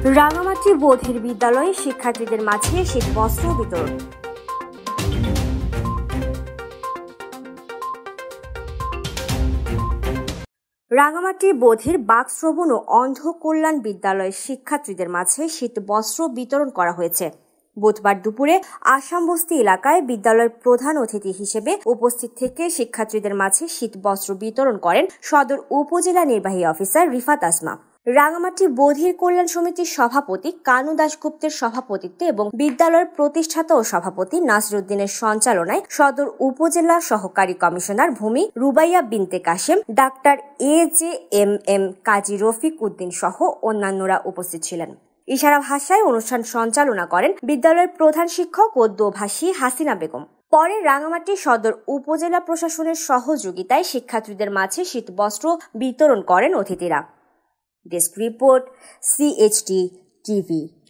রাঙামাটি বধির বিদ্যালয়ে শিক্ষার্থীদের মাঝে শীতবস্ত্র বিতরণ। রাঙামাটি বধির বাকশ্রবণ ও অন্ধ কল্যাণ বিদ্যালয়ের শিক্ষার্থীদের মাঝে শীতবস্ত্র বিতরণ করা হয়েছে। বুধবার দুপুরে আসামবস্তি এলাকায় বিদ্যালয়ের প্রধান অতিথি হিসেবে উপস্থিত থেকে শিক্ষার্থীদের মাঝে শীতবস্ত্র বিতরণ করেন সদর উপজেলা নির্বাহী অফিসার রিফাত আসমা। রাঙামাটি বধির কল্যাণ সমিতির সভাপতি কানু দাশগুপ্তের সভাপতিত্বে এবং বিদ্যালয়ের প্রতিষ্ঠাতা ও সভাপতি নাসিরউদ্দিনের সঞ্চালনায় সদর উপজেলা সহকারী কমিশনার ভূমি রুবাইয়া বিনতে কাশেম, ডাক্তার AJMM কাজী রফিক উদ্দিন সহ অন্যান্যরা উপস্থিত ছিলেন। ইশারা ভাষায় অনুষ্ঠান সঞ্চালনা করেন বিদ্যালয়ের প্রধান শিক্ষক ও দোভাষী হাসিনা বেগম। পরে রাঙামাটি সদর উপজেলা প্রশাসনের সহযোগিতায় শিক্ষার্থীদের মাঝে শীতবস্ত্র বিতরণ করেন অতিথিরা। Desk report, CHT TV।